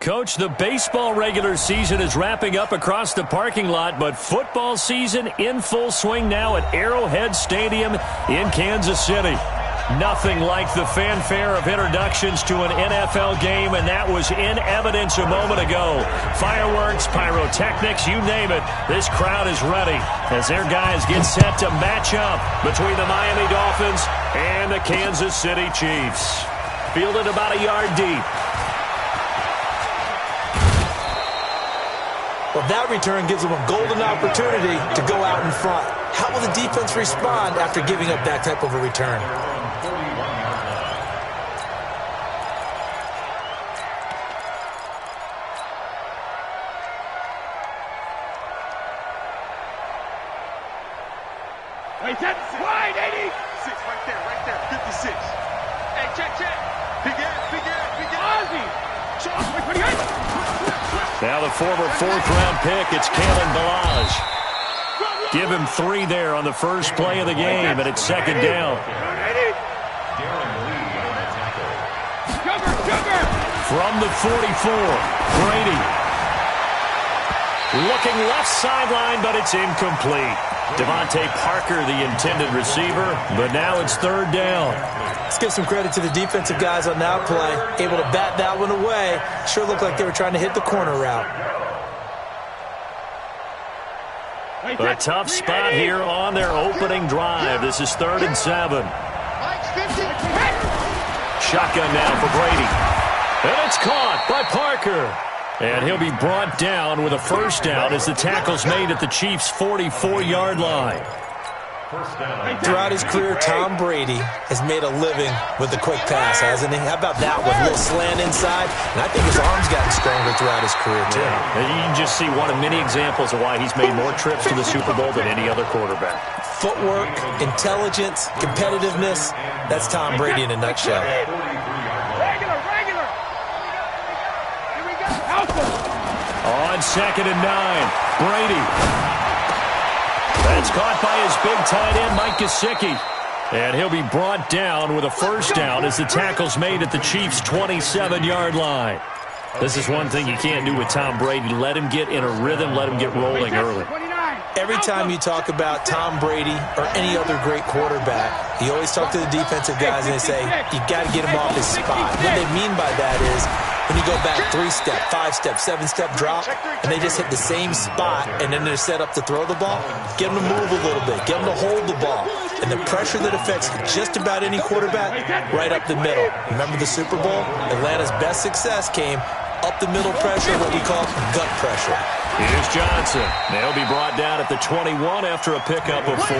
Coach, the baseball regular season is wrapping up across the parking lot, but football season in full swing now at Arrowhead Stadium in Kansas City. Nothing like the fanfare of introductions to an NFL game, and that was in evidence a moment ago. Fireworks, pyrotechnics, you name it. This crowd is ready as their guys get set to match up between the Miami Dolphins and the Kansas City Chiefs. Fielded about a yard deep. Well, that return gives them a golden opportunity to go out in front. How will the defense respond after giving up that type of a return? Wait, that's wide, 86. Right there, 56. Hey, check. Big Ozzy. Now the former fourth-round pick, it's Kalen Balazs. Give him 3 there on the first play of the game, and it's second down. From the 44, Brady. Looking left sideline, but it's incomplete. Devontae Parker, the intended receiver, but now it's third down. Let's give some credit to the defensive guys on that play. Able to bat that one away. Sure looked like they were trying to hit the corner route. A tough spot here on their opening drive. This is 3rd and 7. Shotgun now for Brady. And it's caught by Parker. And he'll be brought down with a first down as the tackle's made at the Chiefs' 44-yard line. Throughout his career, Tom Brady has made a living with the quick pass, hasn't he? How about that one? A little slant inside, and I think his arm's gotten stronger throughout his career, too. Yeah. You can just see one of many examples of why he's made more trips to the Super Bowl than any other quarterback. Footwork, intelligence, competitiveness, that's Tom Brady in a nutshell. On 2nd and 9, Brady. That's caught by his big tight end, Mike Gesicki. And he'll be brought down with a first down as the tackle's made at the Chiefs' 27-yard line. This is one thing you can't do with Tom Brady. Let him get in a rhythm, let him get rolling early. Every time you talk about Tom Brady or any other great quarterback, you always talk to the defensive guys and they say, you got to get him off his spot. What they mean by that is when you go back 3-step, 5-step, 7-step drop, and they just hit the same spot, and then they're set up to throw the ball, get them to move a little bit, get them to hold the ball. And the pressure that affects just about any quarterback, right up the middle. Remember the Super Bowl? Atlanta's best success came up the middle pressure, what we call gut pressure. Here's Johnson. They'll be brought down at the 21 after a pickup of 4.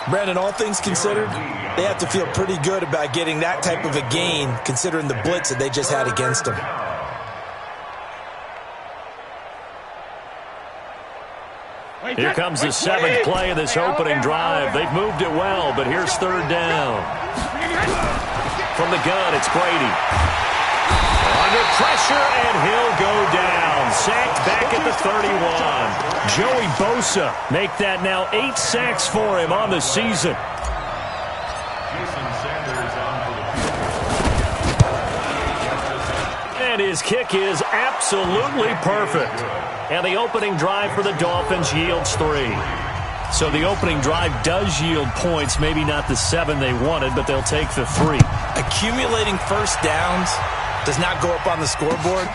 Brandon, all things considered, they have to feel pretty good about getting that type of a gain, considering the blitz that they just had against them. Here comes the 7th play of this opening drive. They've moved it well, but here's 3rd down. From the gun, it's Brady. Under pressure, and he'll go down. Sacked back at the 31. Joey Bosa make that now 8 sacks for him on the season. And his kick is absolutely perfect. And the opening drive for the Dolphins yields 3. So the opening drive does yield points, maybe not the 7 they wanted, but they'll take the 3. Accumulating first downs does not go up on the scoreboard,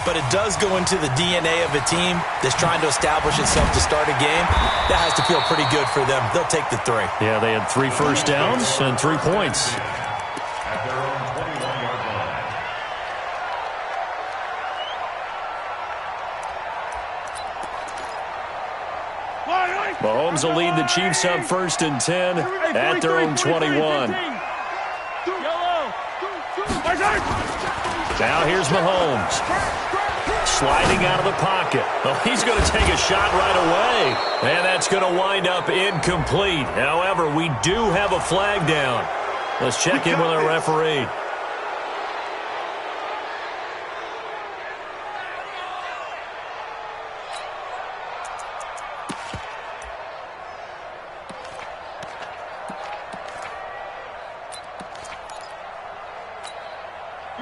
but it does go into the DNA of a team that's trying to establish itself to start a game. That has to feel pretty good for them. They'll take the 3. Yeah, they had 3 first downs and 3 points. Mahomes will lead the Chiefs up 1st and 10 at their own 21. Now here's Mahomes. Sliding out of the pocket. Well, he's going to take a shot right away. And that's going to wind up incomplete. However, we do have a flag down. Let's check in with our referee.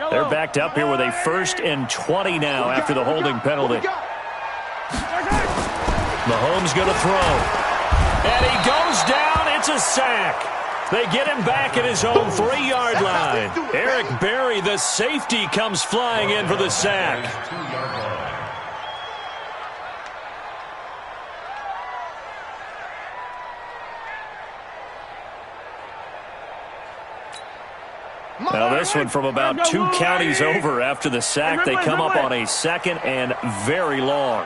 They're backed up here with a 1st and 20 now after the holding penalty. Mahomes going to throw. And he goes down. It's a sack. They get him back at his own 3-yard line. Eric Berry, the safety, comes flying in for the sack. Now this one from about 2 counties over after the sack. They come up on a 2nd and very long.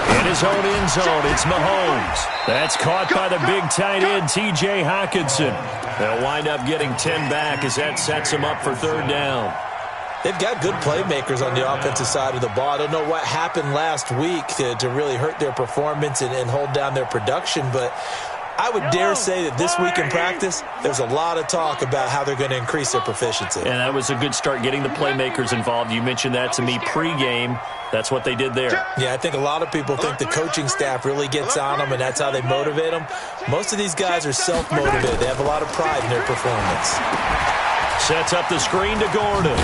In his own end zone, it's Mahomes. That's caught by the big tight end, T.J. Hockenson. They'll wind up getting 10 back as that sets them up for 3rd down. They've got good playmakers on the offensive side of the ball. I don't know what happened last week to really hurt their performance and hold down their production, but I would dare say that this week in practice, there's a lot of talk about how they're going to increase their proficiency. And that was a good start, getting the playmakers involved. You mentioned that to me pregame. That's what they did there. Yeah, I think a lot of people think the coaching staff really gets on them, and that's how they motivate them. Most of these guys are self-motivated. They have a lot of pride in their performance. Sets up the screen to Gordon.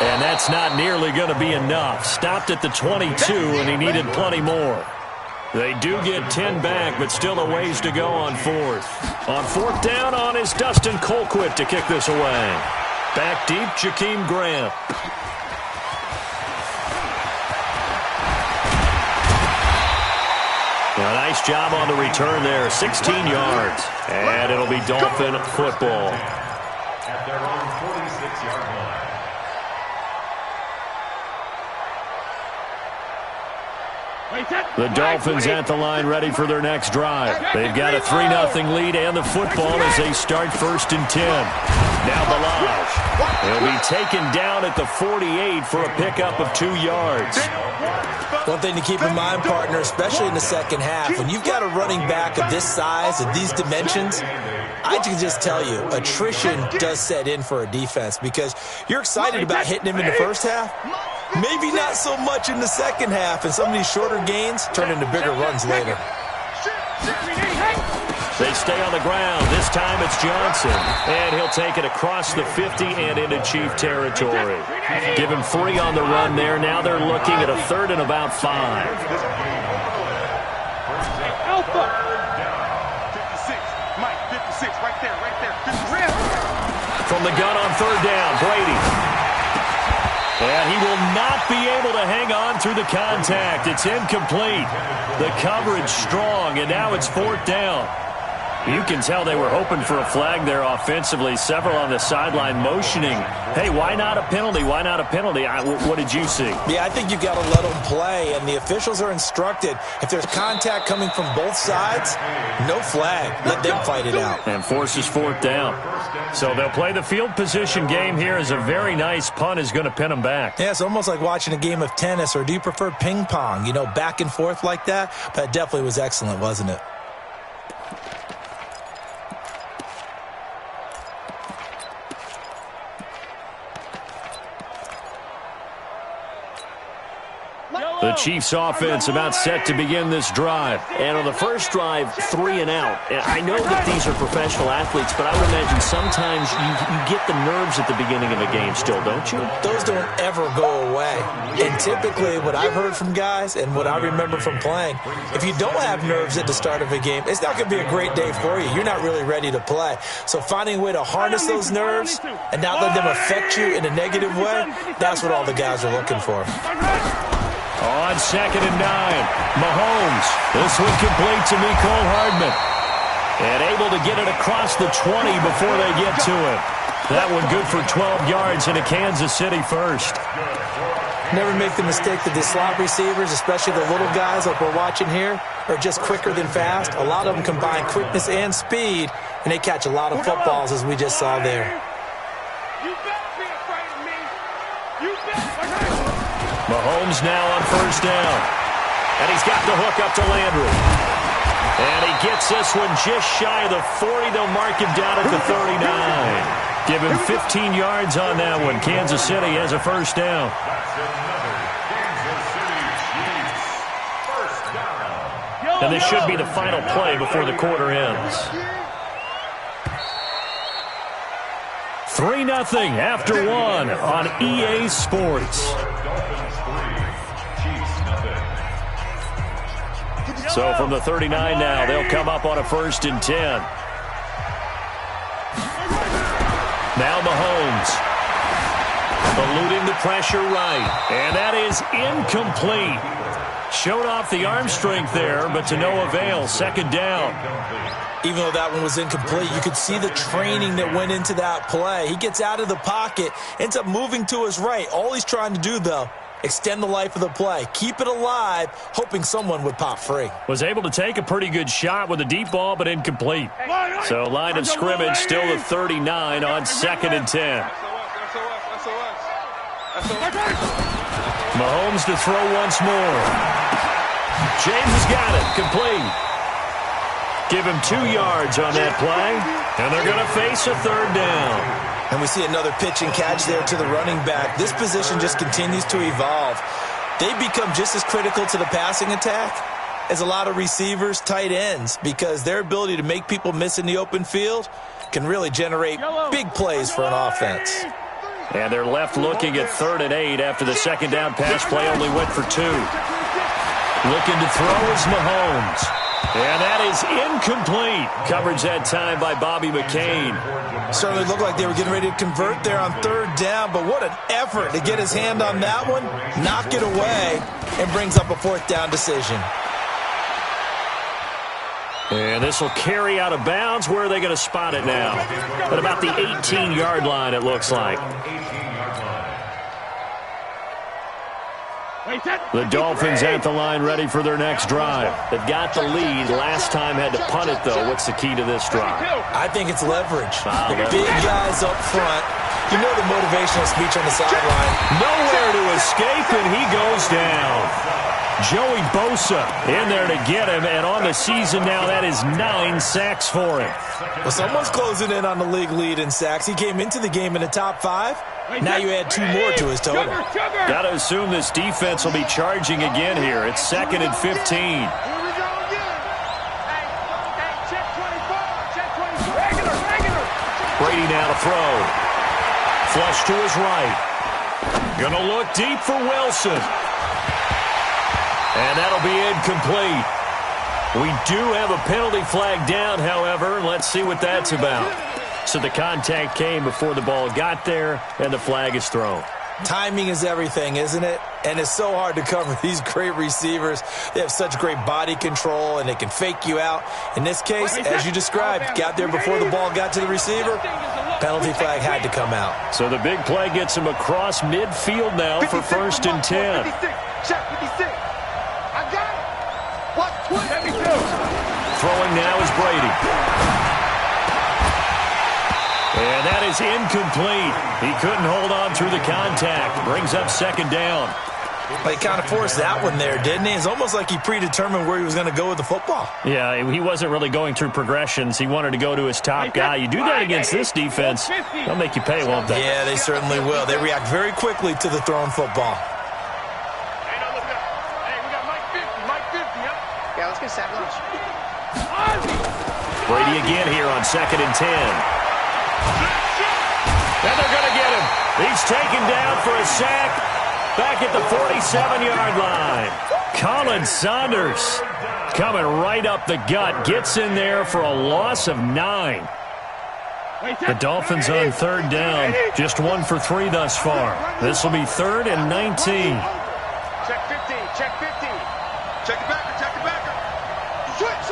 And that's not nearly going to be enough. Stopped at the 22, and he needed plenty more. They do get 10 back, but still a ways to go on 4th. On 4th down on is Dustin Colquitt to kick this away. Back deep, Jakeem Grant. A nice job on the return there, 16 yards. And it'll be Dolphin football. At their own 46-yard line. The Dolphins at the line ready for their next drive. They've got a 3-0 lead and the football as they start 1st and 10. Now Balaj. He'll be taken down at the 48 for a pickup of 2 yards. One thing to keep in mind, partner, especially in the second half, when you've got a running back of this size and these dimensions, I can just tell you, attrition does set in for a defense because you're excited about hitting him in the first half. Maybe not so much in the second half, and some of these shorter gains turn into bigger runs later. They stay on the ground. This time it's Johnson, and he'll take it across the 50 and into Chief territory. Give him 3 on the run there. Now they're looking at a 3rd and about 5. Alpha. 56. Mike, 56. Right there. 56. From the gun on 3rd down, Brady. And he will not be able to hang on through the contact. It's incomplete. The coverage strong, and now it's 4th down. You can tell they were hoping for a flag there offensively. Several on the sideline motioning, hey, why not a penalty? Why not a penalty? What did you see? Yeah, I think you've got to let them play, and the officials are instructed. If there's contact coming from both sides, no flag. Let them fight it out. And forces 4th down. So they'll play the field position game here as a very nice punt is going to pin them back. Yeah, it's almost like watching a game of tennis, or do you prefer ping pong? You know, back and forth like that? But it definitely was excellent, wasn't it? The Chiefs offense about set to begin this drive. And on the first drive, 3 and out. And I know that these are professional athletes, but I would imagine sometimes you get the nerves at the beginning of a game still, don't you? Those don't ever go away. And typically what I've heard from guys and what I remember from playing, if you don't have nerves at the start of a game, it's not going to be a great day for you. You're not really ready to play. So finding a way to harness those nerves and not let them affect you in a negative way, that's what all the guys are looking for. On 2nd and 9, Mahomes. This one complete to Mecole Hardman. And able to get it across the 20 before they get to it. That one good for 12 yards into Kansas City first. Never make the mistake that the slot receivers, especially the little guys like we're watching here, are just quicker than fast. A lot of them combine quickness and speed, and they catch a lot of footballs as we just saw there. Mahomes now on 1st down. And he's got the hook up to Landry. And he gets this one just shy of the 40. They'll mark him down at the 39. Give him 15 yards on that one. Kansas City has a 1st down. And this should be the final play before the quarter ends. 3-0 after one on EA Sports. So from the 39 now, they'll come up on a 1st and 10. Now Mahomes. Eluding the pressure right. And that is incomplete. Showed off the arm strength there, but to no avail. 2nd down. Even though that one was incomplete, you could see the training that went into that play. He gets out of the pocket, ends up moving to his right. All he's trying to do, though, extend the life of the play. Keep it alive, hoping someone would pop free. Was able to take a pretty good shot with a deep ball, but incomplete. So line of scrimmage still the 39 on 2nd and 10. Mahomes to throw once more. James has got it. Complete. Give him 2 yards on that play, and they're going to face a 3rd down. And we see another pitch and catch there to the running back. This position just continues to evolve. They become just as critical to the passing attack as a lot of receivers, tight ends, because their ability to make people miss in the open field can really generate big plays for an offense. And they're left looking at 3rd and 8 after the 2nd down pass play only went for 2. Looking to throw is Mahomes. And that is incomplete. Coverage that time by Bobby McCain. Certainly looked like they were getting ready to convert there on 3rd down, but what an effort to get his hand on that one, knock it away, and brings up a 4th down decision. And this will carry out of bounds. Where are they going to spot it now? At about the 18-yard line, it looks like. The Dolphins at the line ready for their next drive. They've got the lead. Last time had to punt it, though. What's the key to this drive? I think it's leverage. The big guys up front. You know the motivational speech on the sideline. Nowhere to escape, and he goes down. Joey Bosa in there to get him, and on the season now, that is 9 sacks for him. Well, someone's closing in on the league lead in sacks. He came into the game in the top 5. Now you add 2 more to his total. Got to assume this defense will be charging again here. It's 2nd and 15. Brady now to throw. Flush to his right. Gonna look deep for Wilson. And that'll be incomplete. We do have a penalty flag down, however. Let's see what that's about. So the contact came before the ball got there, and the flag is thrown. Timing is everything, isn't it? And it's so hard to cover these great receivers. They have such great body control, and they can fake you out. In this case, as you described, got there before the ball got to the receiver. Penalty flag had to come out. So the big play gets him across midfield now for 1st and 10. Throwing now is Brady. And that is incomplete. He couldn't hold on through the contact. Brings up 2nd down. But he kind of forced that one there, didn't he? It's almost like he predetermined where he was going to go with the football. Yeah, he wasn't really going through progressions. He wanted to go to his top guy. You do that against this defense, they'll make you pay, won't they? Yeah, they certainly will. They react very quickly to the thrown football. Yeah, let's get sandwich. Brady again here on 2nd and 10. And they're going to get him. He's taken down for a sack back at the 47-yard line. Colin Saunders coming right up the gut. Gets in there for a loss of 9. The Dolphins on 3rd down. Just 1 for 3 thus far. This will be 3rd and 19. Check 15, check 15. Check it back. Switch.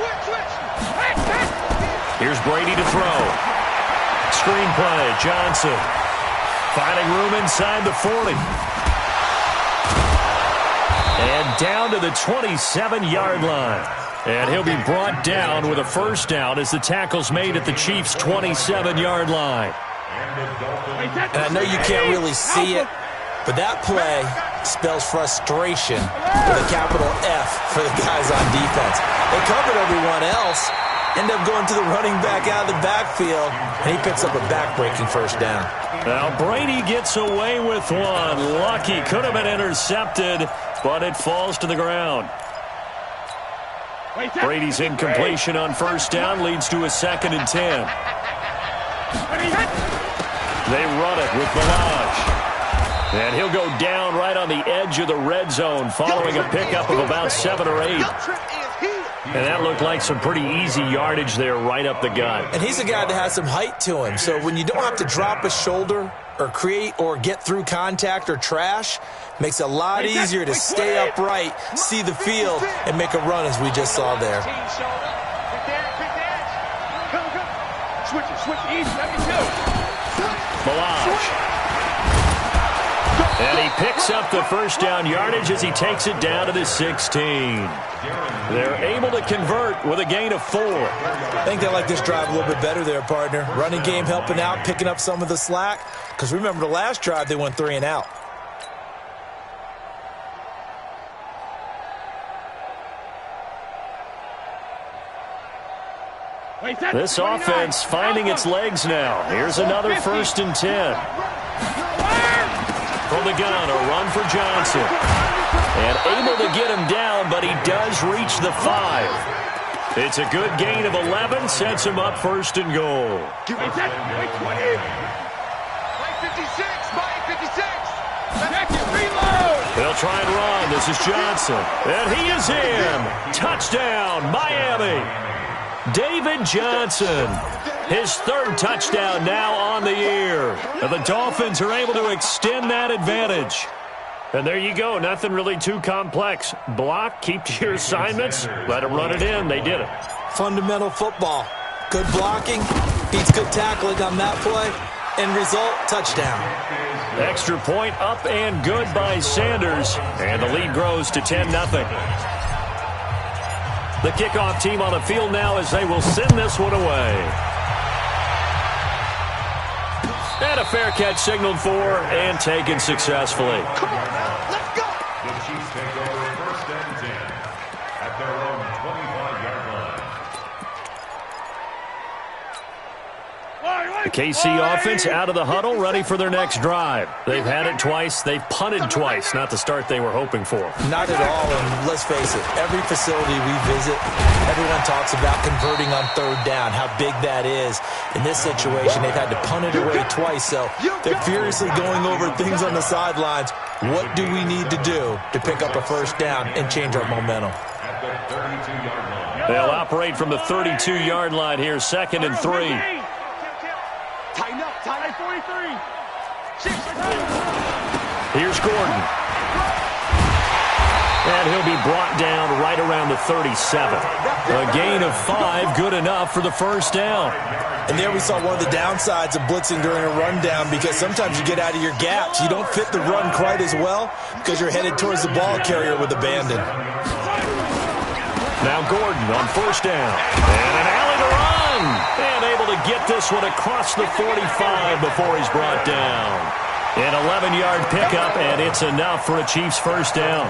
Here's Brady to throw. Screenplay, Johnson. Finding room inside the 40. And down to the 27-yard line. And he'll be brought down with a 1st down as the tackle's made at the Chiefs' 27-yard line. And I know you can't really see it, but that play spells frustration with a capital F for the guys on defense. They covered everyone else, end up going to the running back out of the backfield, and he picks up a back-breaking 1st down. Now Brady gets away with one. Lucky. Could have been intercepted, but it falls to the ground. Brady's incompletion on 1st down leads to a 2nd and 10. They run it with Balaj. And he'll go down right on the edge of the red zone following a pickup of about 7 or 8. And that looked like some pretty easy yardage there right up the gut. And he's a guy that has some height to him. So when you don't have to drop a shoulder or create or get through contact or trash, makes it a lot easier to stay upright, see the field, and make a run as we just saw there. Balaj. And he picks up the first down yardage as he takes it down to the 16. They're able to convert with a gain of 4. I think they like this drive a little bit better there, partner. Running game helping out, picking up some of the slack. Because remember the last drive, they went 3 and out. This offense finding its legs now. Here's another 1st and 10. From the gun, a run for Johnson. And able to get him down, but he does reach the 5. It's a good gain of 11, sets him up 1st and goal. They'll try and run. This is Johnson. And he is in. Touchdown, Miami. David Johnson. His 3rd touchdown now on the year. And the Dolphins are able to extend that advantage. And there you go. Nothing really too complex. Block, keep to your assignments, let them run it in. They did it. Fundamental football. Good blocking, beats good tackling on that play. End result, touchdown. Extra point up and good by Sanders. And the lead grows to 10-0. The kickoff team on the field now as they will send this one away. And a fair catch signaled for and taken successfully. Come on now, let's go. The Chiefs take over 1st and 10 at their own 25-yard line. The KC offense out of the huddle, ready for their next drive. They've had it twice. They've punted twice. Not the start they were hoping for. Not at all, and let's face it, every facility we visit, everyone talks about converting on 3rd down, how big that is. In this situation, they've had to punt it away twice, so they're furiously going over things on the sidelines. What do we need to do to pick up a 1st down and change our momentum? At the 32-yard line. They'll operate from the 32-yard line here, 2nd and 3. Tighten up, tighten 43. 6. Here's Gordon. And he'll be brought down right around the 37. A gain of 5, good enough for the 1st down. And there we saw one of the downsides of blitzing during a rundown, because sometimes you get out of your gaps. You don't fit the run quite as well because you're headed towards the ball carrier with abandon. Now Gordon on 1st down. And an alley to run. And able to get this one across the 45 before he's brought down. An 11-yard pickup, and it's enough for a Chiefs 1st down.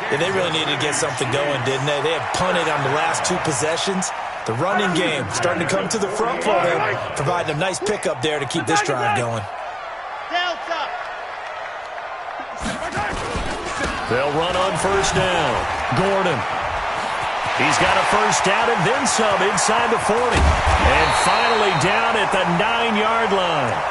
And they really needed to get something going, didn't they? They had punted on the last 2 possessions. The running game starting to come to the front for them, providing a nice pickup there to keep this drive going. They'll run on 1st down. Gordon. He's got a 1st down and then some inside the 40. And finally down at the 9-yard line.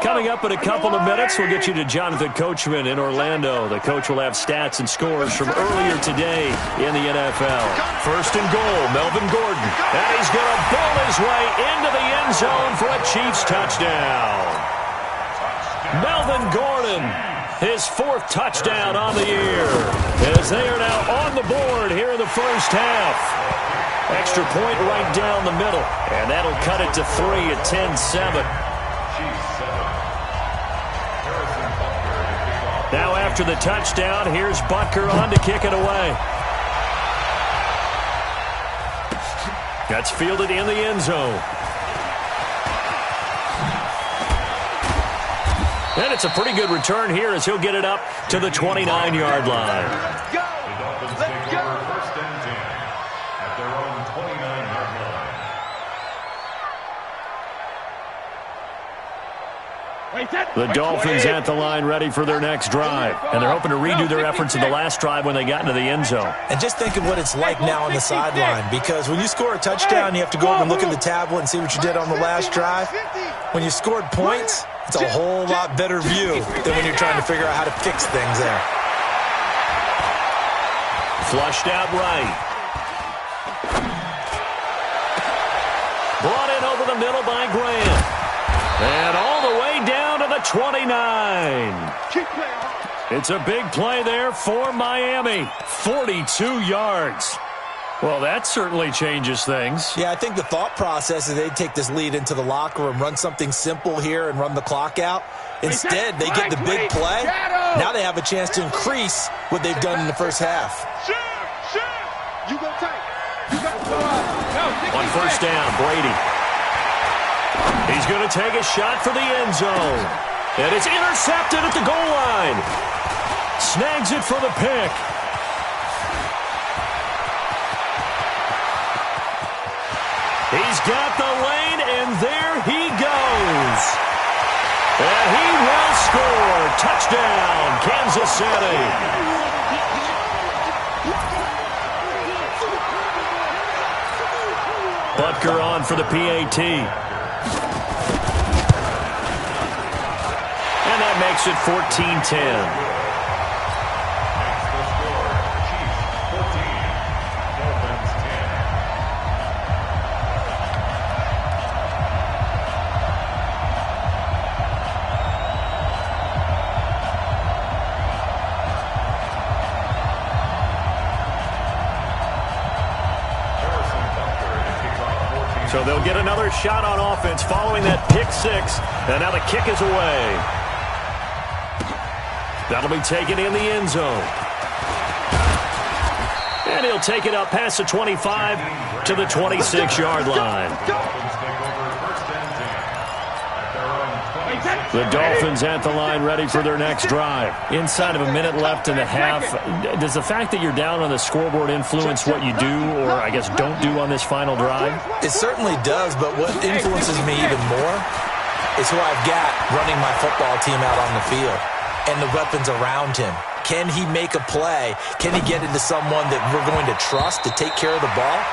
Coming up in a couple of minutes, we'll get you to Jonathan Coachman in Orlando. The coach will have stats and scores from earlier today in the NFL. 1st and goal, Melvin Gordon. And he's going to bowl his way into the end zone for a Chiefs touchdown. Melvin Gordon, his 4th touchdown on the year, as they are now on the board here in the 1st half. Extra point right down the middle, and that'll cut it to 3 at 10-7. Now after the touchdown, here's Butker on to kick it away. That's fielded in the end zone. And it's a pretty good return here as he'll get it up to the 29-yard line. The Dolphins take over 1st and 10 at their own 29-yard line. The Dolphins at the line ready for their next drive. And they're hoping to redo their efforts in the last drive when they got into the end zone. And just think of what it's like now on the sideline, because when you score a touchdown, you have to go over and look at the tablet and see what you did on the last drive. When you scored points, it's a whole lot better view than when you're trying to figure out how to fix things there. Flushed out right. Brought in over the middle by Graham. And all the way down to the 29. It's a big play there for Miami. 42 yards. Well, that certainly changes things. Yeah, I think the thought process is they'd take this lead into the locker room, run something simple here and run the clock out. Instead, they get the big play. Now they have a chance to increase what they've done in the first half. On first down, Brady. He's going to take a shot for the end zone. And it's intercepted at the goal line. Snags it for the pick. He's got the lane, and there he goes. And he will score. Touchdown, Kansas City. Butker on for the PAT. And that makes it 14-10. So they'll get another shot on offense following that pick six. And now the kick is away. That'll be taken in the end zone. And he'll take it up past the 25 to the 26-yard line. The Dolphins at the line ready for their next drive. Inside of a minute left in the half. Does the fact that you're down on the scoreboard influence what you do, or I guess don't do on this final drive? It certainly does, but what influences me even more is who I've got running my football team out on the field and the weapons around him. Can he make a play? Can he get into someone that we're going to trust to take care of the ball?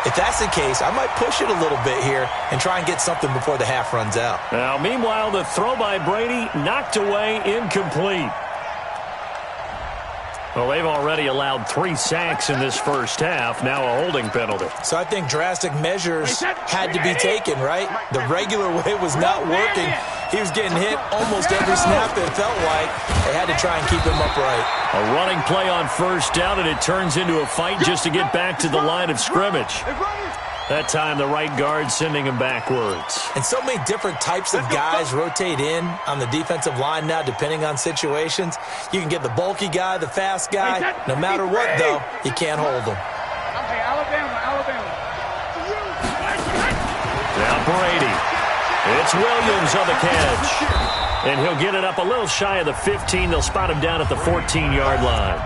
If that's the case, I might push it a little bit here and try and get something before the half runs out. Now, meanwhile, the throw by Brady knocked away, incomplete. Well, they've already allowed 3 sacks in this first half, now a holding penalty. So I think drastic measures had to be taken, right? The regular way was not working. He was getting hit almost every snap, it felt like. They had to try and keep him upright. A running play on first down, and it turns into a fight just to get back to the line of scrimmage. That time, the right guard sending him backwards. And so many different types of guys rotate in on the defensive line now, depending on situations. You can get the bulky guy, the fast guy. No matter what, though, you can't hold them. Now Brady. It's Williams on the catch. And he'll get it up a little shy of the 15. They'll spot him down at the 14-yard line.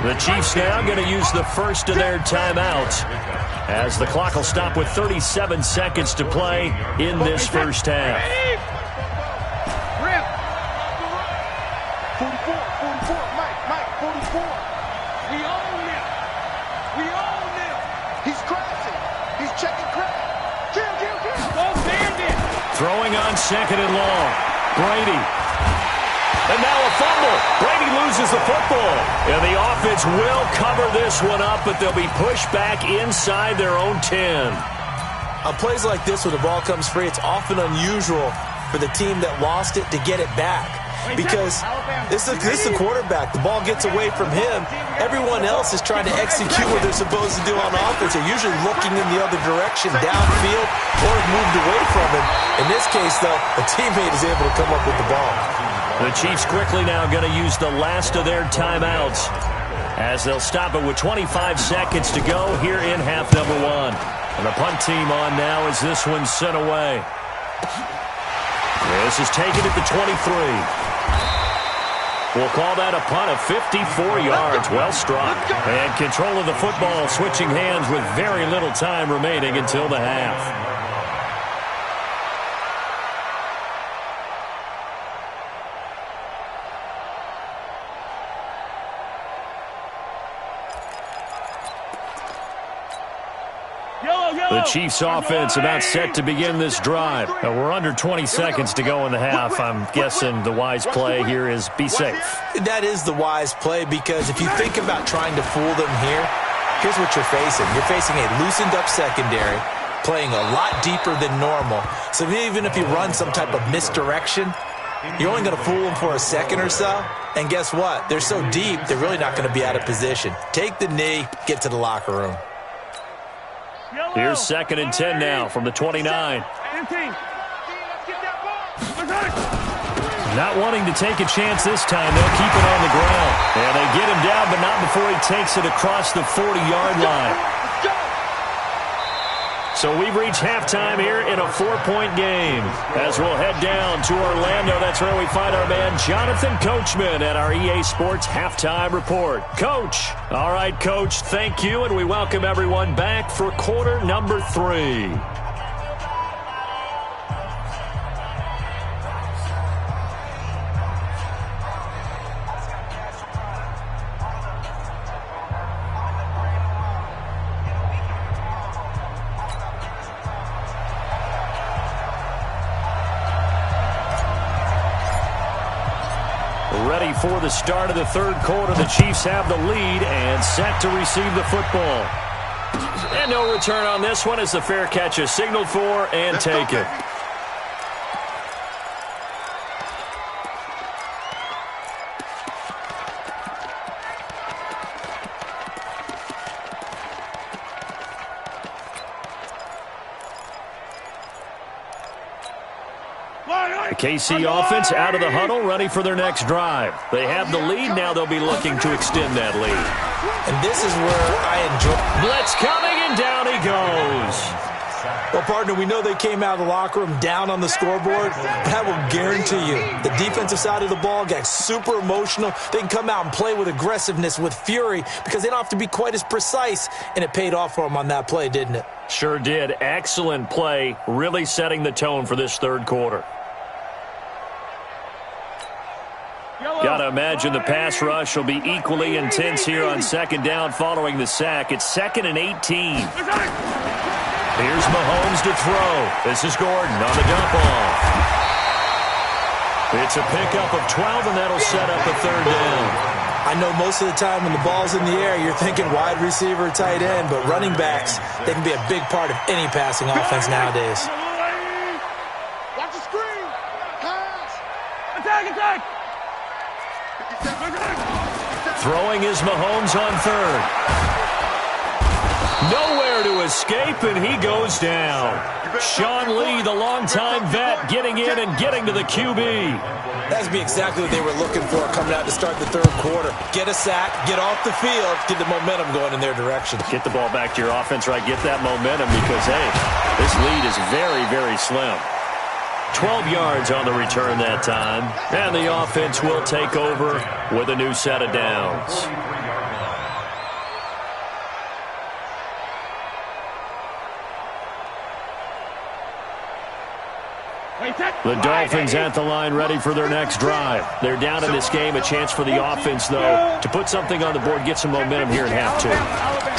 The Chiefs now going to use the first of their timeouts, as the clock will stop with 37 seconds to play in this first half. 44, Mike, 44. We own him. He's crashing. He's checking crack. Kill. Throwing on second and long. Brady. And now a fumble. Brady loses the football. And the offense will cover this one up, but they'll be pushed back inside their own 10. On plays like this where the ball comes free, it's often unusual for the team that lost it to get it back. Because this is the quarterback. The ball gets away from him. Everyone else is trying to execute what they're supposed to do on offense. They're usually looking in the other direction, downfield, or moved away from him. In this case, though, a teammate is able to come up with the ball. The Chiefs quickly now going to use the last of their timeouts, as they'll stop it with 25 seconds to go here in half number 1. And the punt team on now as this one's sent away. This is taken at the 23. We'll call that a punt of 54 yards. Well struck. And control of the football switching hands with very little time remaining until the half. The Chiefs offense about set to begin this drive. Now, we're under 20 seconds to go in the half. I'm guessing the wise play here is be safe. That is the wise play, because if you think about trying to fool them here, here's what you're facing. You're facing a loosened up secondary, playing a lot deeper than normal. So even if you run some type of misdirection, you're only going to fool them for a second or so. And guess what? They're so deep, they're really not going to be out of position. Take the knee, get to the locker room. Here's 2nd and 10 now from the 29. Not wanting to take a chance this time. They'll keep it on the ground. And they get him down, but not before he takes it across the 40-yard line. So we've reached halftime here in a 4-point game. As we'll head down to Orlando, that's where we find our man Jonathan Coachman at our EA Sports Halftime Report. Coach. All right, Coach, thank you, and we welcome everyone back for quarter number 3. Ready for the start of the third quarter. The Chiefs have the lead and set to receive the football. And no return on this one as the fair catch is signaled for and taken. KC offense out of the huddle, ready for their next drive. They have the lead. Now they'll be looking to extend that lead. And this is where I enjoy. Blitz coming, and down he goes. Well, partner, we know they came out of the locker room down on the scoreboard, but I will guarantee you the defensive side of the ball got super emotional. They can come out and play with aggressiveness, with fury, because they don't have to be quite as precise, and it paid off for them on that play, didn't it? Sure did. Excellent play, really setting the tone for this third quarter. Got to imagine the pass rush will be equally intense here on 2nd down following the sack. It's 2nd and 18. Here's Mahomes to throw. This is Gordon on the dump off. It's a pickup of 12, and that'll set up a 3rd down. I know most of the time when the ball's in the air, you're thinking wide receiver, tight end, but running backs, they can be a big part of any passing offense nowadays. Watch the screen. Pass. Attack. Throwing is Mahomes on 3rd. Nowhere to escape, and he goes down. Sean Lee, the longtime vet, getting in and getting to the QB. That's exactly what they were looking for coming out to start the third quarter. Get a sack, get off the field, get the momentum going in their direction. Get the ball back to your offense, right? Get that momentum because, hey, this lead is very, very slim. 12 yards on the return that time. And the offense will take over with a new set of downs. The Dolphins at the line ready for their next drive. They're down in this game. A chance for the offense, though, to put something on the board, get some momentum here in half 2.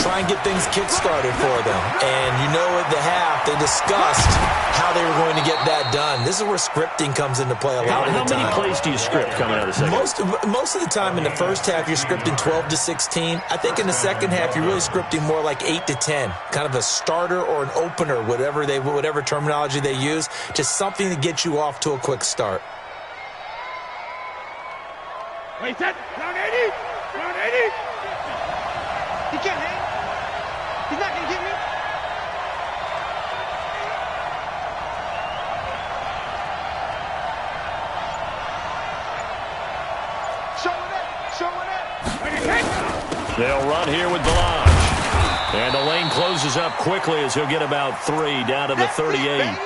Try and get things kick-started for them. And you know at the half, they discussed how they were going to get that done. This is where scripting comes into play a lot of the time. How many plays do you script coming out of the second? Most of the time in the first half, you're scripting 12 to 16. I think in the second half, you're really scripting more like 8 to 10. Kind of a starter or an opener, whatever terminology they use. Just something to get you off to a quick start. Wait, set. Round 80. Round 80. He can't hang. He's not going to get me. Showing it. They'll run here with Blanche. And the lane closes up quickly as he'll get about 3 down to the 38.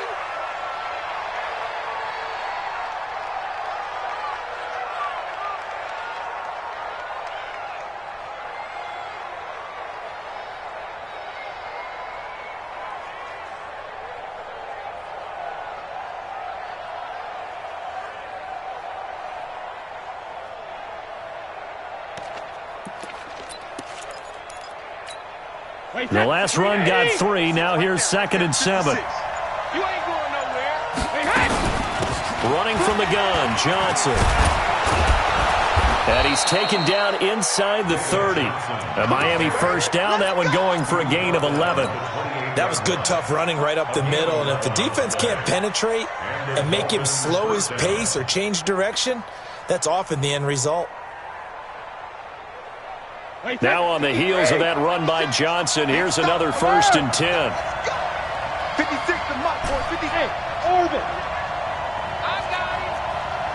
The last run got 3. Now here's 2nd and 7. You ain't going nowhere. Running from the gun, Johnson. And he's taken down inside the 30. A Miami first down, that one going for a gain of 11. That was good, tough running right up the middle. And if the defense can't penetrate and make him slow his pace or change direction, that's often the end result. Now on the heels of that run by Johnson, here's another 1st and 10. 56 to my point. 58. Orbit. I got it.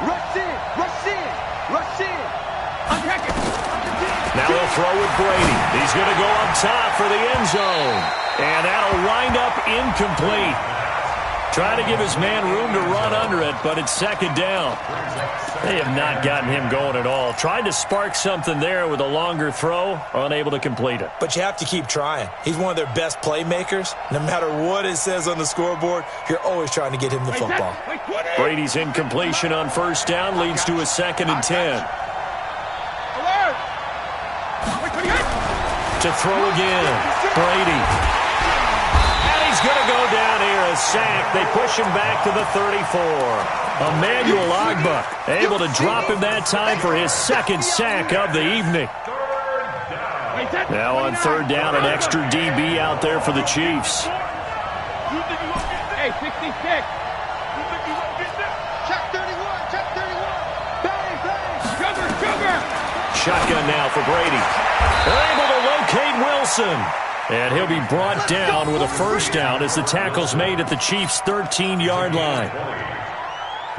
Rush in. Rush in. Rush in. Unpack it. Now he'll throw with Brady. He's going to go up top for the end zone. And that'll wind up incomplete. Trying to give his man room to run under it, but it's 2nd down. They have not gotten him going at all. Tried to spark something there with a longer throw, unable to complete it. But you have to keep trying. He's one of their best playmakers. No matter what it says on the scoreboard, you're always trying to get him the football. Brady's incompletion on 1st down leads to a 2nd and 10. To throw again, Brady. And he's going to go down here, a sack. They push him back to the 34. Emmanuel Ogbah able to drop him that time for his 2nd sack of the evening. Now on 3rd down, an extra DB out there for the Chiefs. Hey, 66. Check 31. Check 31. Bang, bang. Sugar. Shotgun now for Brady. They're able to locate Wilson. And he'll be brought down with a 1st down as the tackle's made at the Chiefs' 13-yard line.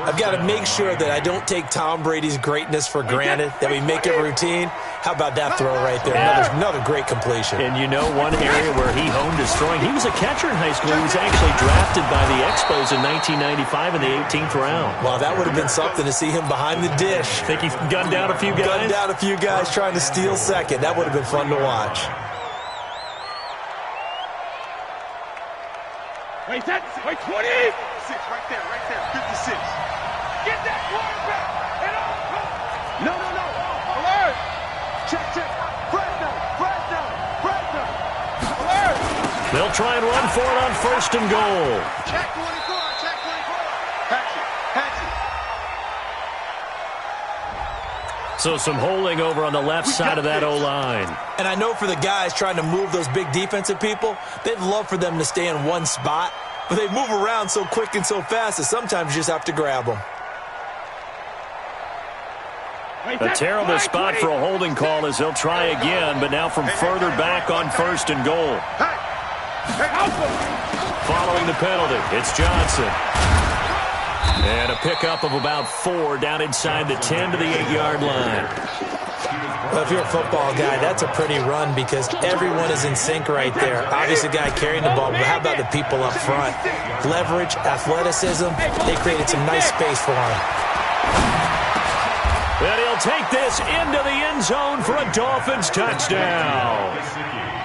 I've got to make sure that I don't take Tom Brady's greatness for granted, that we make it routine. How about that throw right there? Another great completion. And you know one area where he honed his throwing, he was a catcher in high school. He was actually drafted by the Expos in 1995 in the 18th round. Well, that would have been something to see him behind the dish. Think he gunned down a few guys? Gunned down a few guys trying to steal 2nd. That would have been fun to watch. Wait, 20. 6 right there, 56. Get that quarterback. No. Alert. Check. Fresno. Alert. They'll try and run for it on 1st and goal. Check 24. Patch it. So some holding over on the left side of that O-line. And I know for the guys trying to move those big defensive people, they'd love for them to stay in one spot, but they move around so quick and so fast that sometimes you just have to grab them. A terrible spot for a holding call as he'll try again, but now from further back on 1st and goal. Following the penalty, it's Johnson. And a pickup of about 4 down inside the 10 to the 8-yard line. Well, if you're a football guy, that's a pretty run because everyone is in sync right there. Obviously, the guy carrying the ball, but how about the people up front? Leverage, athleticism, they created some nice space for him. And he'll take this into the end zone for a Dolphins touchdown.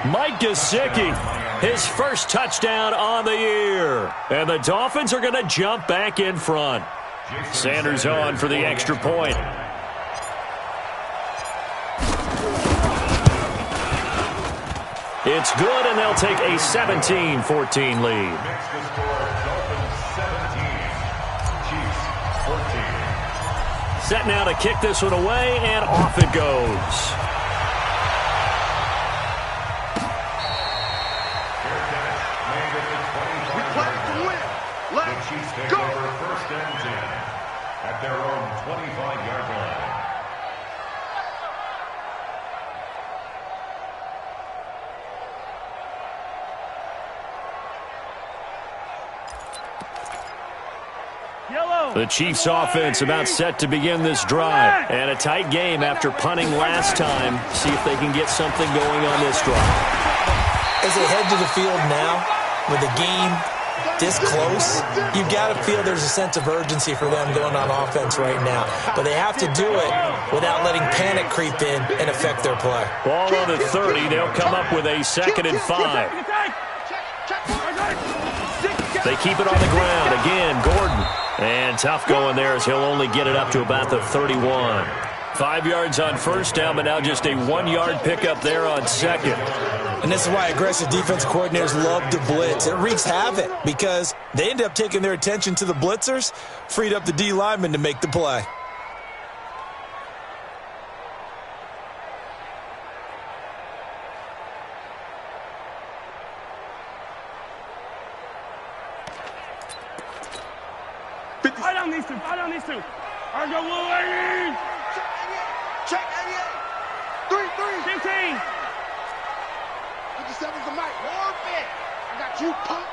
Mike Gesicki, his first touchdown on the year. And the Dolphins are going to jump back in front. Sanders on for the extra point. It's good, and they'll take a 17-14 lead. Set now to kick this one away, and off it goes. Let's go. First and 10 at their own 25-yard line. The Chiefs offense about set to begin this drive. And a tight game after punting last time. See if they can get something going on this drive. As they head to the field now, with the game this close, you've got to feel there's a sense of urgency for them going on offense right now. But they have to do it without letting panic creep in and affect their play. Ball on the 30. They'll come up with a 2nd and 5. They keep it on the ground. Again, Gordon. And tough going there as he'll only get it up to about the 31. 5 yards on first down, but now just a 1-yard pickup there on 2nd. And this is why aggressive defense coordinators love to blitz. It wreaks havoc because they end up taking their attention to the blitzers, freed up the D lineman to make the play. Right on these two. Right on these two. All right, go, Will. Check 88. 3-3. 15. 57's the mic. Warfare. I got you, punk.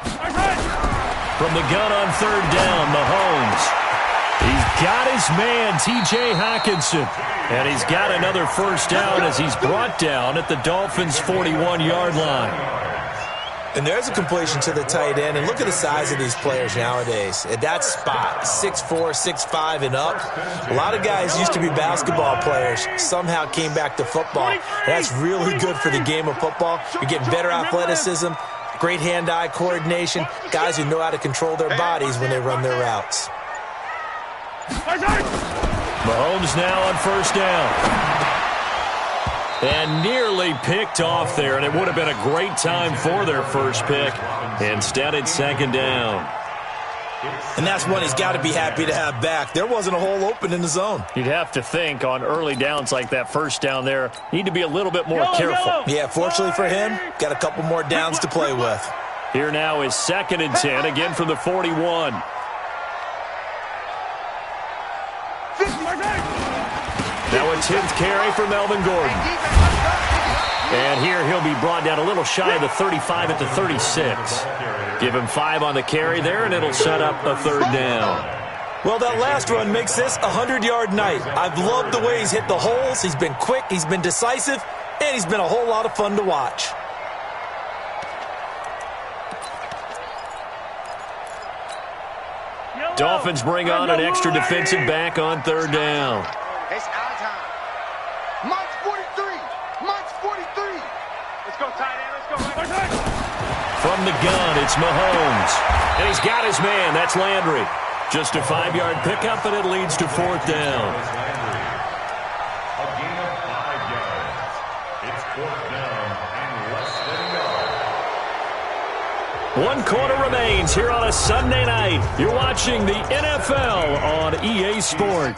From the gun on third down, Mahomes. He's got his man, T.J. Hockenson. And he's got another first down as he's brought down at the Dolphins' 41-yard line. And there's a completion to the tight end. And look at the size of these players nowadays. At that spot, 6'4", 6'5", and up. A lot of guys used to be basketball players, somehow came back to football. And that's really good for the game of football. You're getting better athleticism, great hand-eye coordination, guys who know how to control their bodies when they run their routes. Mahomes now on first down. And nearly picked off there, and it would have been a great time for their first pick. Instead, it's second down. And that's one he's got to be happy to have back. There wasn't a hole open in the zone. You'd have to think on early downs like that first down there, need to be a little bit more careful. Yeah, fortunately for him, got a couple more downs to play with. Here now is 2nd and 10, again from the 41. Now a 10th carry for Melvin Gordon. And here he'll be brought down a little shy of the 35 at the 36. Give him 5 on the carry there, and it'll set up a third down. Well, that last run makes this a 100-yard night. I've loved the way he's hit the holes. He's been quick, he's been decisive, and he's been a whole lot of fun to watch. Dolphins bring on an extra defensive back on third down. It's our time. Mike's 43. Mike's 43. Let's go, tight end. Let's go. From the gun, it's Mahomes. And he's got his man. That's Landry. Just a 5-yard pickup, and it leads to fourth down. A gain of 5 yards. It's fourth down and less than a yard. 1 quarter remains here on a Sunday night. You're watching the NFL on EA Sport.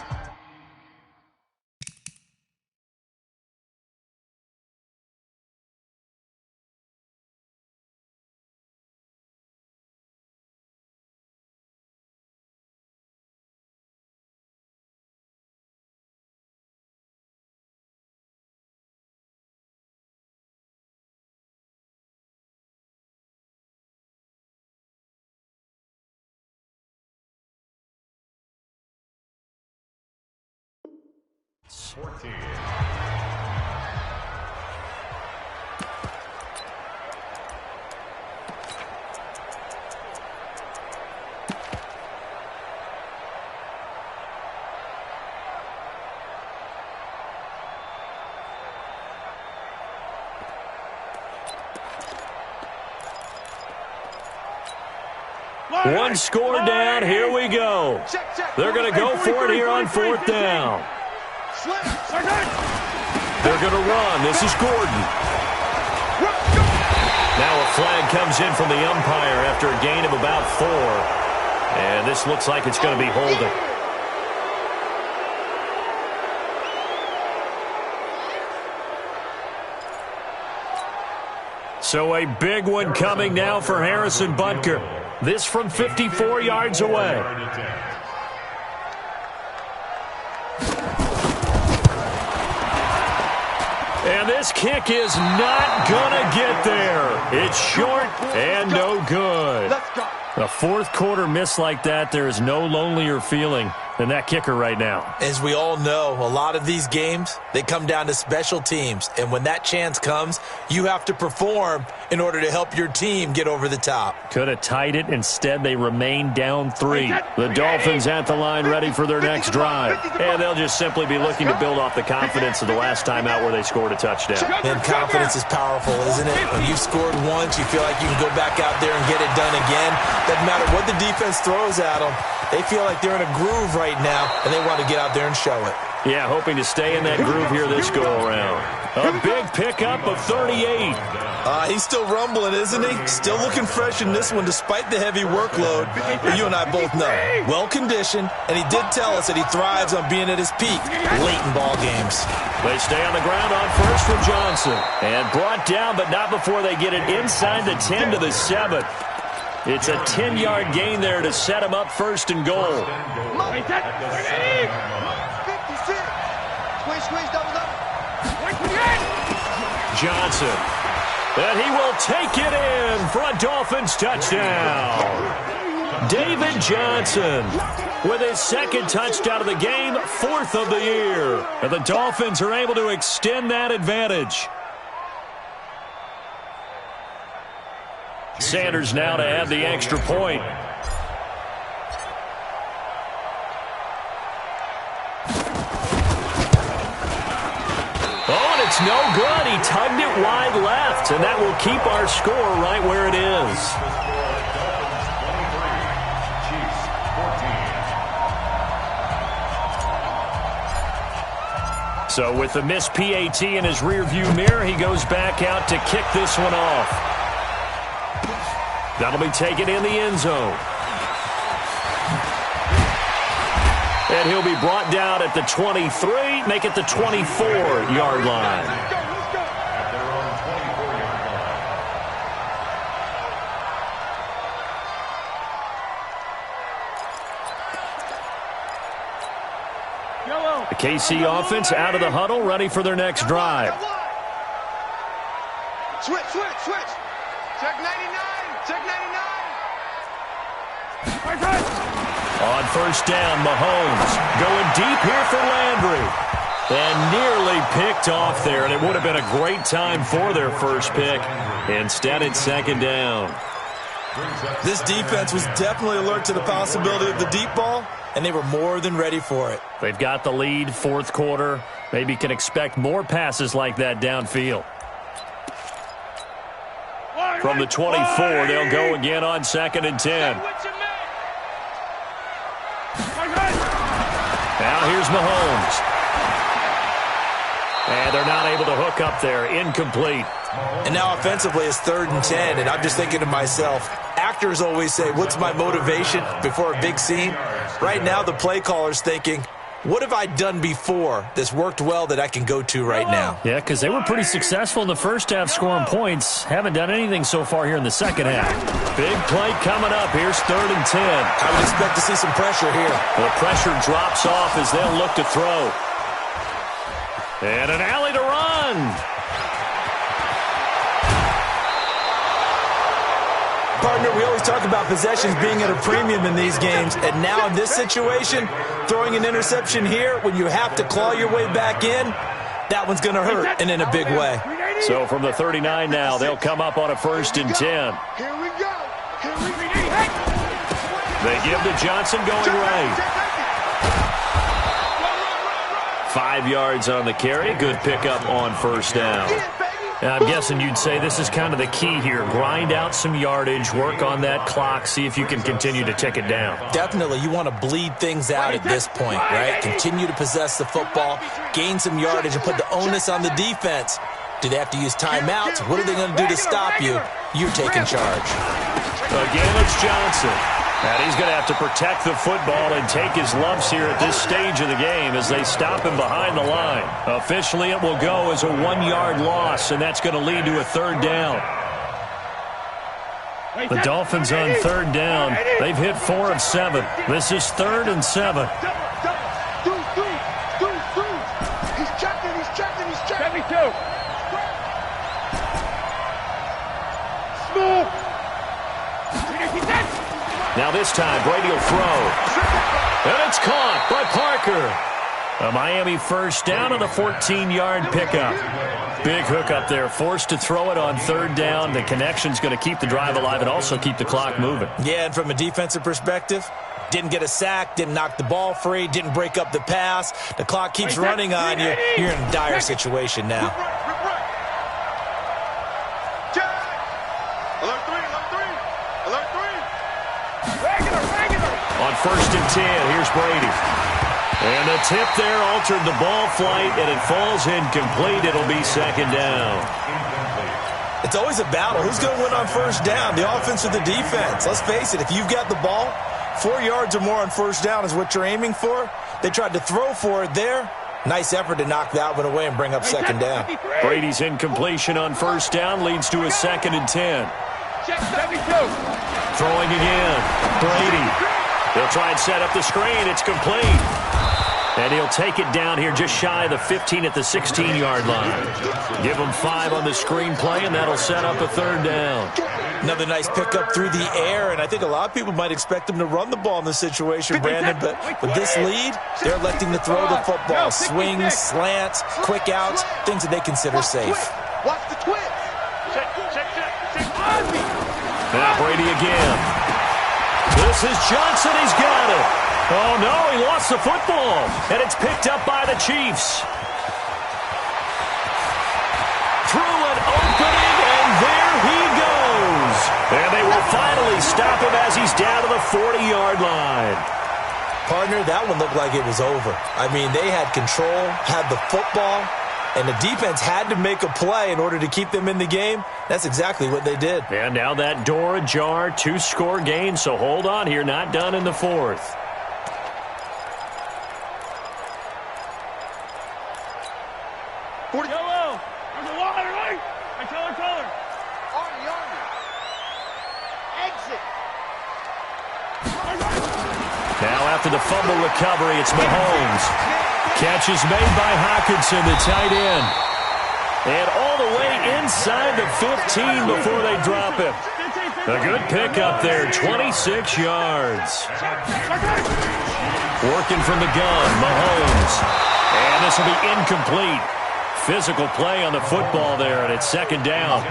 One score down. Here we go. They're going to go for it here on fourth down. They're going to run. This is Gordon. Now a flag comes in from the umpire after a gain of about 4. And this looks like it's going to be holding. So a big one coming now for Harrison Butker. This from 54 yards away. And this kick is not going to get there. It's short and no good. A fourth quarter miss like that, there is no lonelier feeling than that kicker right now. As we all know, a lot of these games, they come down to special teams. And when that chance comes, you have to perform in order to help your team get over the top. Could have tied it. Instead, they remain down 3. The Dolphins at the line ready for their next drive. And they'll just simply be looking to build off the confidence of the last time out where they scored a touchdown. And confidence is powerful, isn't it? When you've scored once, you feel like you can go back out there and get it done again. Doesn't matter what the defense throws at them. They feel like they're in a groove right right now, and they want to get out there and show it. Yeah, hoping to stay in that groove here this go-around. A big pickup of 38. He's still rumbling, isn't he? Still looking fresh in this one despite the heavy workload. But you and I both know, well-conditioned, and he did tell us that he thrives on being at his peak late in ball games. They stay on the ground on first from Johnson. And brought down, but not before they get it inside the 10 to the 7. It's a 10-yard gain there to set him up first and goal. Johnson. And he will take it in for a Dolphins touchdown. David Johnson with his second touchdown of the game, 4th of the year. And the Dolphins are able to extend that advantage. Sanders now to add the extra point. Oh, and it's no good. He tugged it wide left, and that will keep our score right where it is. So with the missed PAT in his rearview mirror, he goes back out to kick this one off. That'll be taken in the end zone. And he'll be brought down at the 23, make it the 24-yard line. The KC offense out of the huddle, ready for their next drive. Switch. Check 99. Check 99. On first down, Mahomes going deep here for Landry. And nearly picked off there, and it would have been a great time for their first pick. Instead, it's second down. This defense was definitely alert to the possibility of the deep ball, and they were more than ready for it. They've got the lead, fourth quarter. Maybe can expect more passes like that downfield. From the 24, they'll go again on 2nd and 10. Now here's Mahomes. And they're not able to hook up there. Incomplete. And now offensively it's 3rd and 10, and I'm just thinking to myself, actors always say, what's my motivation before a big scene? Right now the play caller's thinking, what have I done before that's worked well that I can go to right now? Yeah, because they were pretty successful in the first half scoring points. Haven't done anything so far here in the second half. Big play coming up. Here's 3rd and 10. I would expect to see some pressure here. The pressure drops off as they'll look to throw. And an alley to run. Partner, we always talk about possessions being at a premium in these games, and now in this situation, throwing an interception here when you have to claw your way back in, that one's going to hurt, and in a big way. So from the 39 now, they'll come up on a 1st and 10. Here we go. They give to Johnson going right. 5 yards on the carry. Good pickup on first down. I'm guessing you'd say this is kind of the key here. Grind out some yardage, work on that clock, see if you can continue to tick it down. Definitely. You want to bleed things out at this point, right? Continue to possess the football, gain some yardage, and put the onus on the defense. Do they have to use timeouts? What are they going to do to stop you? You're taking charge. Again, it's Johnson. And he's going to have to protect the football and take his lumps here at this stage of the game as they stop him behind the line. Officially, it will go as a 1-yard loss, and that's going to lead to a 3rd down. The Dolphins on 3rd down. They've hit 4 of 7. This is 3rd and 7. He's checking. 72. Smooth. Now this time, Brady will throw. And it's caught by Parker. A Miami first down on a 14-yard pickup. Big hook up there, forced to throw it on 3rd down. The connection's going to keep the drive alive and also keep the clock moving. Yeah, and from a defensive perspective, didn't get a sack, didn't knock the ball free, didn't break up the pass. The clock keeps running on you. You're in a dire situation now. Alert 3. On first and 10. Here's Brady. And the tip there altered the ball flight, and it falls incomplete. It'll be second down. It's always a battle. Who's going to win on first down, the offense or the defense? Let's face it, if you've got the ball, 4 yards or more on first down is what you're aiming for. They tried to throw for it there. Nice effort to knock that one away and bring up second down. Brady's incompletion on first down leads to a second and 10. Throwing again. Brady. He'll try and set up the screen. It's complete. And he'll take it down here just shy of the 15 at the 16-yard line. Give him 5 on the screenplay, and that'll set up a third down. Another nice pickup through the air, and I think a lot of people might expect him to run the ball in this situation, Brandon, but with this lead, they're electing to throw the football. Swings, slants, quick outs, things that they consider safe. Watch the twist. Now Brady again. This is Johnson. He's got it. Oh, no, he lost the football, and it's picked up by the Chiefs. Through an opening, and there he goes. And they will finally stop him as he's down to the 40-yard line. Partner, that one looked like it was over. I mean, they had control, had the football, and the defense had to make a play in order to keep them in the game. That's exactly what they did. And now that door ajar, 2-score game, so hold on here, not done in the fourth. Yellow! There's a water, right? I tell her. Army. Exit. Now after the fumble recovery, it's Mahomes. Catch is made by Hockenson, the tight end. And all the way inside the 15 before they drop him. A good pickup there, 26 yards. Working from the gun, Mahomes. And this will be incomplete. Physical play on the football there, and it's second down.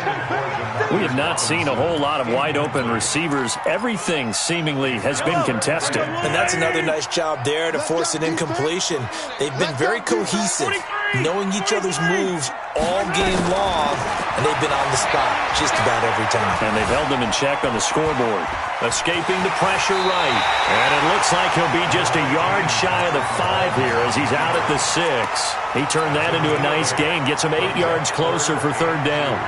We have not seen a whole lot of wide-open receivers. Everything seemingly has been contested. And that's another nice job there to force an incompletion. They've been very cohesive, knowing each other's moves all game long, and they've been on the spot just about every time. And they've held them in check on the scoreboard. Escaping the pressure right. And it looks like he'll be just a yard shy of the 5 here as he's out at the 6. He turned that into a nice gain, gets him 8 yards closer for third down.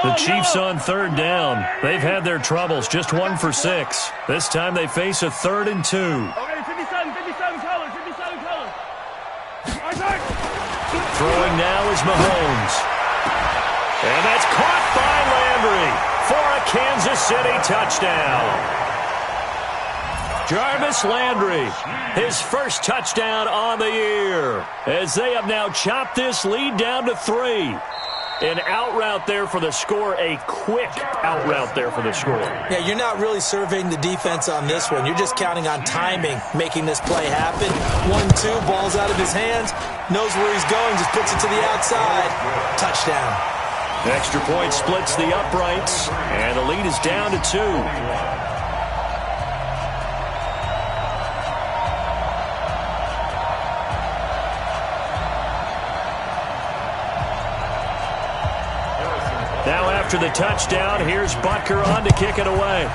The Chiefs on third down. They've had their troubles, just 1 for 6. This time they face a 3rd and 2. Okay, 57 color. Throwing now is Mahomes. And that's caught by Landry for a Kansas City touchdown. Jarvis Landry, his first touchdown on the year, as they have now chopped this lead down to 3. An out route there for the score, a quick out route there for the score. Yeah, you're not really surveying the defense on this one. You're just counting on timing, making this play happen. 1-2, ball's out of his hands, knows where he's going, just puts it to the outside. Touchdown. Extra point splits the uprights, and the lead is down to 2. Now after the touchdown, here's Butker on to kick it away.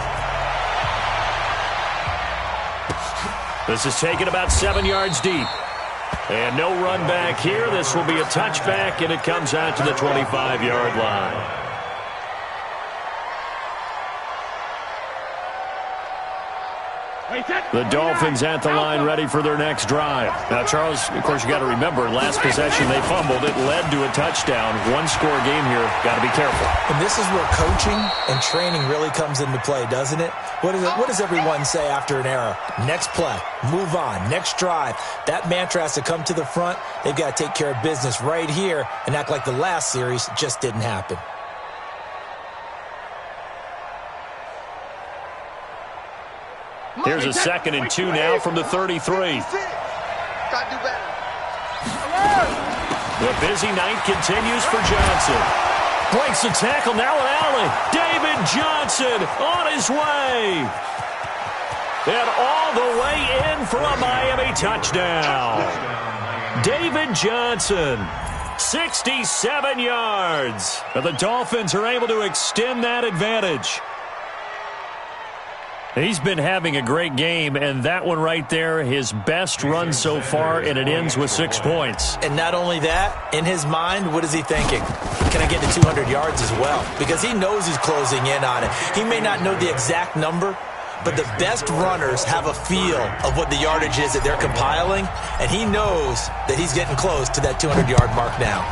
This is taken about 7 yards deep. And no run back here. This will be a touchback, and it comes out to the 25-yard line. The Dolphins at the line ready for their next drive. Now, Charles, of course, you got to remember, last possession they fumbled. It led to a touchdown. 1-score game here. Got to be careful. And this is where coaching and training really comes into play, doesn't it? What does everyone say after an error? Next play, move on, next drive. That mantra has to come to the front. They've got to take care of business right here and act like the last series just didn't happen. Here's a 2nd and 2 now from the 33. Gotta do better. The busy night continues for Johnson. Breaks the tackle, now an alley. David Johnson on his way. And all the way in for a Miami touchdown. David Johnson. 67 yards. But the Dolphins are able to extend that advantage. He's been having a great game, and that one right there, his best run so far, and it ends with 6 points. And not only that, in his mind, what is he thinking? Can I get to 200 yards as well? Because he knows he's closing in on it. He may not know the exact number, but the best runners have a feel of what the yardage is that they're compiling, and he knows that he's getting close to that 200-yard mark now.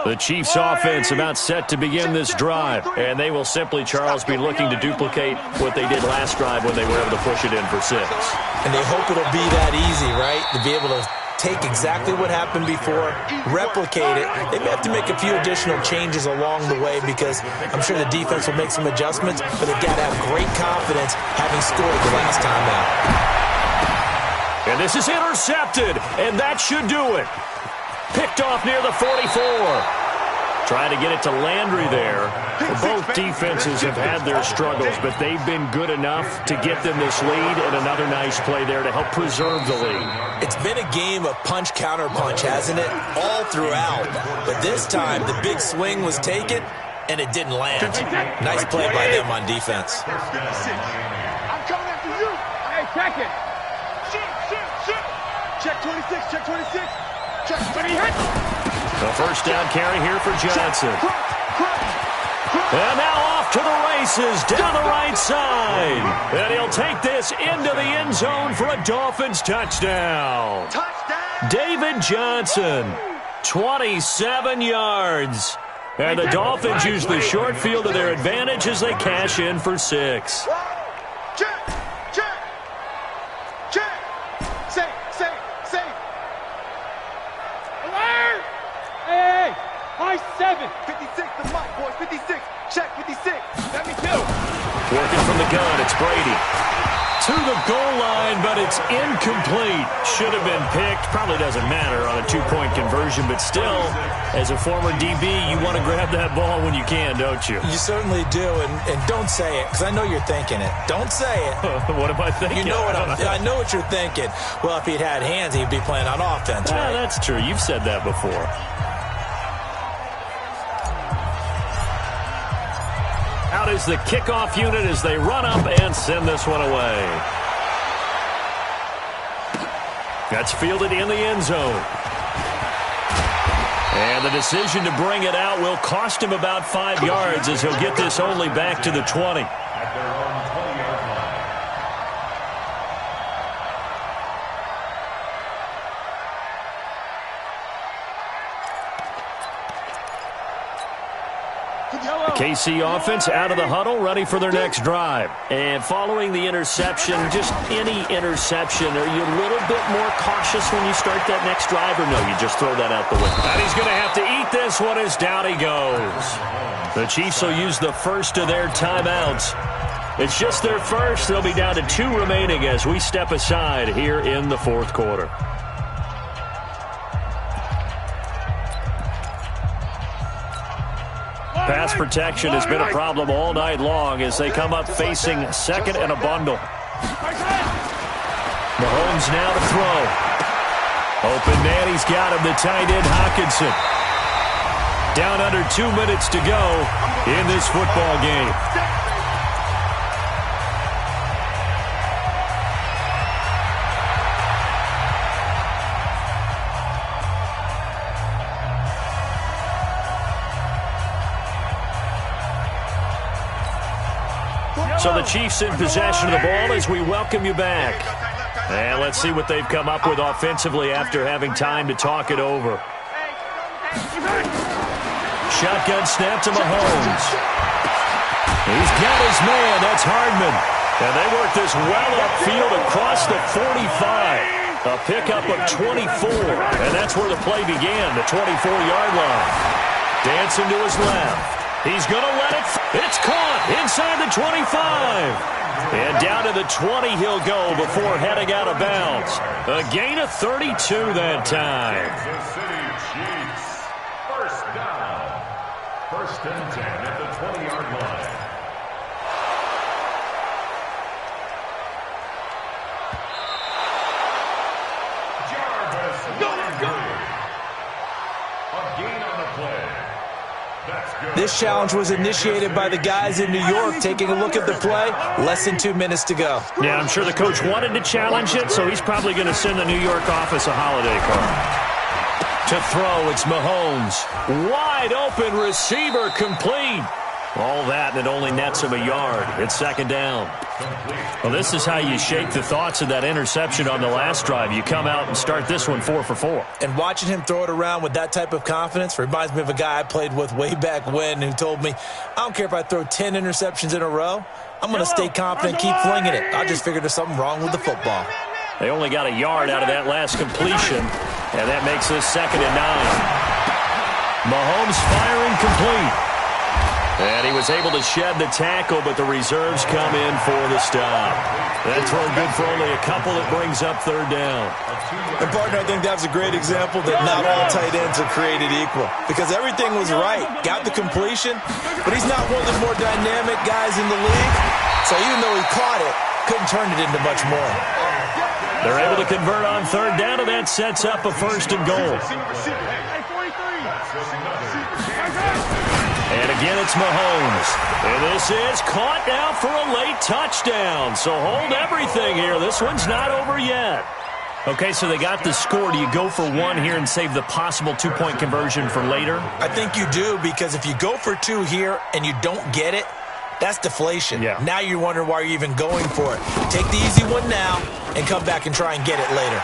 The Chiefs offense about set to begin this drive, and they will simply, Charles, be looking to duplicate what they did last drive when they were able to push it in for 6. And they hope it'll be that easy, right? To be able to take exactly what happened before, replicate it. They may have to make a few additional changes along the way because I'm sure the defense will make some adjustments, but they've got to have great confidence having scored the last time out. And this is intercepted, and that should do it. Picked off near the 44. Trying to get it to Landry there. Both defenses have had their struggles, but they've been good enough to get them this lead, and another nice play there to help preserve the lead. It's been a game of punch-counter-punch, hasn't it? All throughout. But this time, the big swing was taken, and it didn't land. Nice play by them on defense. I'm coming after you. Hey, check it. Shoot. Check 26, check 26. Check 28. The first down carry here for Johnson. And now off to the races down the right side. And he'll take this into the end zone for a Dolphins touchdown. David Johnson, 27 yards. And the Dolphins use the short field to their advantage as they cash in for 6. Hey, high 7. 56 the mic, boys. 56. Check 56. Let me too. Working from the gun, it's Brady. To the goal line, but it's incomplete. Should have been picked. Probably doesn't matter on a 2-point conversion, but still, as a former DB, you want to grab that ball when you can, don't you? You certainly do, and don't say it, because I know you're thinking it. Don't say it. What am I thinking? You know I know what you're thinking. Well, if he'd had hands, he'd be playing on offense, right? That's true. You've said that before. Out is the kickoff unit as they run up and send this one away. That's fielded in the end zone. And the decision to bring it out will cost him about 5 yards as he'll get this only back to the 20. At their own 20-yard line. KC offense out of the huddle, ready for their next drive. And following the interception, just any interception, are you a little bit more cautious when you start that next drive, or no, you just throw that out the window? And he's going to have to eat this one as down he goes. The Chiefs will use the first of their timeouts. It's just their first. They'll be down to 2 remaining as we step aside here in the fourth quarter. Pass protection has been a problem all night long as they come up facing second and a bundle. Mahomes now to throw. Open man, he's got him, the tight end Hockenson. Down under 2 minutes to go in this football game. So the Chiefs in possession of the ball as we welcome you back. And let's see what they've come up with offensively after having time to talk it over. Shotgun snap to Mahomes. He's got his man. That's Hardman. And they work this well upfield across the 45. A pickup of 24. And that's where the play began, the 24-yard line. Dancing to his left. He's going to let it. It's caught inside the 25. And down to the 20 he'll go before heading out of bounds. A gain of 32 that time. Kansas City Chiefs. First down. First and 10 at the 20-yard line. Jarvis Landry. A gain on the play. That's good. This challenge was initiated by the guys in New York. Taking a look at the play, less than 2 minutes to go. Yeah, I'm sure the coach wanted to challenge it, so he's probably going to send the New York office a holiday card. To throw, it's Mahomes. Wide open receiver, complete. All that, and it only nets him a yard. It's second down. Well, this is how you shake the thoughts of that interception on the last drive. You come out and start this one 4 for 4. And watching him throw it around with that type of confidence reminds me of a guy I played with way back when who told me, I don't care if I throw 10 interceptions in a row. I'm going to stay confident, keep flinging it. I just figured there's something wrong with the football. They only got a yard out of that last completion, and that makes this second and 9. Mahomes firing complete. And he was able to shed the tackle, but the reserves come in for the stop. That throw good for only a couple. That brings up third down. And, partner, I think that was a great example that not all tight ends are created equal. Because everything was right. Got the completion, but he's not one of the more dynamic guys in the league. So even though he caught it, couldn't turn it into much more. They're able to convert on third down, and that sets up a first and goal. And again, it's Mahomes. And this is caught now for a late touchdown. So hold everything here. This one's not over yet. Okay, so they got the score. Do you go for one here and save the possible two-point conversion for later? I think you do, because if you go for two here and you don't get it, that's deflation. Yeah. Now you're wondering why you're even going for it. Take the easy one now and come back and try and get it later.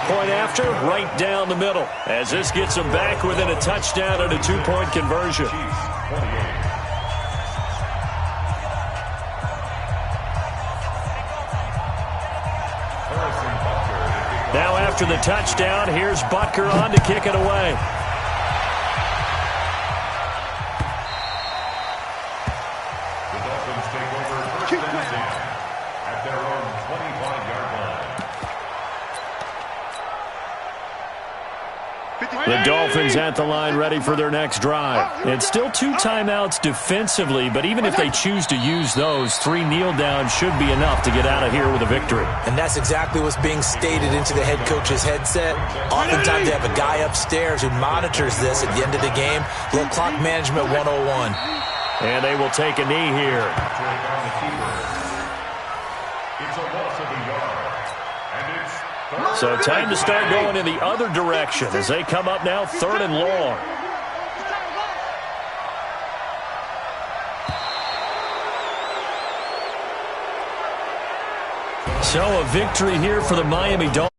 Point after, right down the middle, as this gets them back within a touchdown and a two-point conversion. Now after the touchdown, here's Butker on to kick it away. The Dolphins take over first and 10 at their own 25-yard line. The Dolphins at the line ready for their next drive. It's still 2 timeouts defensively, but even if they choose to use those, 3 kneel downs should be enough to get out of here with a victory. And that's exactly what's being stated into the head coach's headset. Oftentimes they have a guy upstairs who monitors this at the end of the game. A little clock management 101. And they will take a knee here. It's a loss of a yard. And it's So time to start going in the other direction as they come up now 3rd and long. So a victory here for the Miami Dolphins.